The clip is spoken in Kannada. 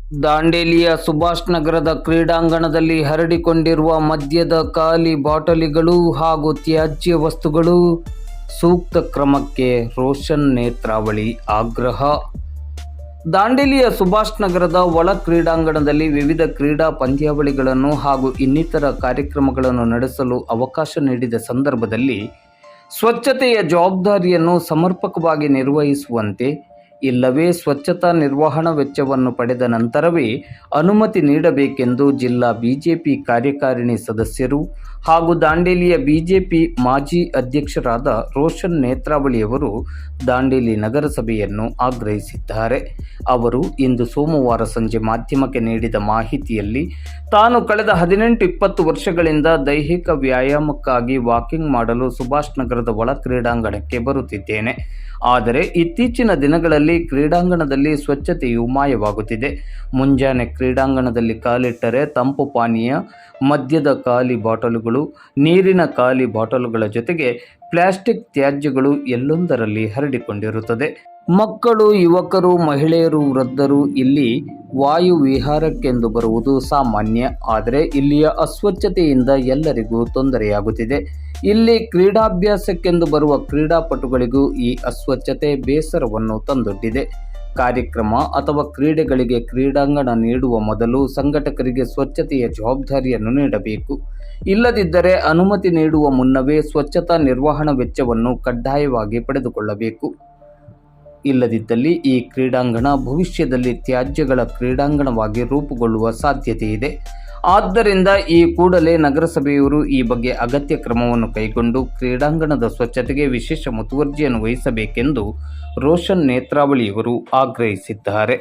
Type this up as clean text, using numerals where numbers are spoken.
ದಾಂಡೇಲಿಯ ಸುಭಾಷ್ ನಗರದ ಕ್ರೀಡಾಂಗಣದಲ್ಲಿ ಹರಡಿಕೊಂಡಿರುವ ಮದ್ಯದ ಖಾಲಿ ಬಾಟಲಿಗಳು ಹಾಗೂ ತ್ಯಾಜ್ಯ ವಸ್ತುಗಳು, ಸೂಕ್ತ ಕ್ರಮಕ್ಕೆ ರೋಷನ್ ನೇತ್ರಾವಳಿ ಆಗ್ರಹ. ದಾಂಡೇಲಿಯ ಸುಭಾಷ್ ನಗರದ ಒಳ ಕ್ರೀಡಾಂಗಣದಲ್ಲಿ ವಿವಿಧ ಕ್ರೀಡಾ ಪಂದ್ಯಾವಳಿಗಳನ್ನು ಹಾಗೂ ಇನ್ನಿತರ ಕಾರ್ಯಕ್ರಮಗಳನ್ನು ನಡೆಸಲು ಅವಕಾಶ ನೀಡಿದ ಸಂದರ್ಭದಲ್ಲಿ ಸ್ವಚ್ಛತೆಯ ಜವಾಬ್ದಾರಿಯನ್ನು ಸಮರ್ಪಕವಾಗಿ ನಿರ್ವಹಿಸುವಂತೆ, ಇಲ್ಲವೇ ಸ್ವಚ್ಛತಾ ನಿರ್ವಹಣಾ ವೆಚ್ಚವನ್ನು ಪಡೆದ ನಂತರವೇ ಅನುಮತಿ ನೀಡಬೇಕೆಂದು ಜಿಲ್ಲಾ ಬಿಜೆಪಿ ಕಾರ್ಯಕಾರಿಣಿ ಸದಸ್ಯರು ಹಾಗೂ ದಾಂಡೇಲಿಯ ಬಿಜೆಪಿ ಮಾಜಿ ಅಧ್ಯಕ್ಷರಾದ ರೋಷನ್ ನೇತ್ರಾವಳಿಯವರು ದಾಂಡೇಲಿ ನಗರಸಭೆಯನ್ನು ಆಗ್ರಹಿಸಿದ್ದಾರೆ. ಅವರು ಇಂದು ಸೋಮವಾರ ಸಂಜೆ ಮಾಧ್ಯಮಕ್ಕೆ ನೀಡಿದ ಮಾಹಿತಿಯಲ್ಲಿ, ತಾನು ಕಳೆದ 18-20 ವರ್ಷಗಳಿಂದ ದೈಹಿಕ ವ್ಯಾಯಾಮಕ್ಕಾಗಿ ವಾಕಿಂಗ್ ಮಾಡಲು ಸುಭಾಷ್ ನಗರದ ಒಳ ಕ್ರೀಡಾಂಗಣಕ್ಕೆ ಬರುತ್ತಿದ್ದೇನೆ. ಆದರೆ ಇತ್ತೀಚಿನ ದಿನಗಳಲ್ಲಿ ಕ್ರೀಡಾಂಗಣದಲ್ಲಿ ಸ್ವಚ್ಛತೆಯು ಮಾಯವಾಗುತ್ತಿದೆ. ಮುಂಜಾನೆ ಕ್ರೀಡಾಂಗಣದಲ್ಲಿ ಕಾಲಿಟ್ಟರೆ ತಂಪು ಪಾನೀಯ, ಮದ್ಯದ ಖಾಲಿ ಬಾಟಲುಗಳು, ನೀರಿನ ಖಾಲಿ ಬಾಟಲುಗಳ ಜೊತೆಗೆ ಪ್ಲಾಸ್ಟಿಕ್ ತ್ಯಾಜ್ಯಗಳು ಎಲ್ಲೊಂದರಲ್ಲಿ ಹರಡಿಕೊಂಡಿರುತ್ತದೆ. ಮಕ್ಕಳು, ಯುವಕರು, ಮಹಿಳೆಯರು, ವೃದ್ಧರು ಇಲ್ಲಿ ವಾಯು ವಿಹಾರಕ್ಕೆಂದು ಬರುವುದು ಸಾಮಾನ್ಯ. ಆದರೆ ಇಲ್ಲಿಯ ಅಸ್ವಚ್ಛತೆಯಿಂದ ಎಲ್ಲರಿಗೂ ತೊಂದರೆಯಾಗುತ್ತಿದೆ. ಇಲ್ಲಿ ಕ್ರೀಡಾಭ್ಯಾಸಕ್ಕೆಂದು ಬರುವ ಕ್ರೀಡಾಪಟುಗಳಿಗೂ ಈ ಅಸ್ವಚ್ಛತೆ ಬೇಸರವನ್ನು ತಂದೊಡ್ಡಿದೆ. ಕಾರ್ಯಕ್ರಮ ಅಥವಾ ಕ್ರೀಡೆಗಳಿಗೆ ಕ್ರೀಡಾಂಗಣ ನೀಡುವ ಮೊದಲು ಸಂಘಟಕರಿಗೆ ಸ್ವಚ್ಛತೆಯ ಜವಾಬ್ದಾರಿಯನ್ನು ನೀಡಬೇಕು. ಇಲ್ಲದಿದ್ದರೆ ಅನುಮತಿ ನೀಡುವ ಮುನ್ನವೇ ಸ್ವಚ್ಛತಾ ನಿರ್ವಹಣಾ ವೆಚ್ಚವನ್ನು ಕಡ್ಡಾಯವಾಗಿ ಪಡೆದುಕೊಳ್ಳಬೇಕು. ಇಲ್ಲದಿದ್ದಲ್ಲಿ ಈ ಕ್ರೀಡಾಂಗಣ ಭವಿಷ್ಯದಲ್ಲಿ ತ್ಯಾಜ್ಯಗಳ ಕ್ರೀಡಾಂಗಣವಾಗಿ ರೂಪುಗೊಳ್ಳುವ ಸಾಧ್ಯತೆ ಇದೆ. ಆದ್ದರಿಂದ ಈ ಕೂಡಲೇ ನಗರಸಭೆಯವರು ಈ ಬಗ್ಗೆ ಅಗತ್ಯ ಕ್ರಮವನ್ನು ಕೈಗೊಂಡು ಕ್ರೀಡಾಂಗಣದ ಸ್ವಚ್ಛತೆಗೆ ವಿಶೇಷ ಮುತುವರ್ಜಿಯನ್ನು ವಹಿಸಬೇಕೆಂದು ರೋಷನ್ ನೇತ್ರಾವಳಿಯವರು ಆಗ್ರಹಿಸಿದ್ದಾರೆ.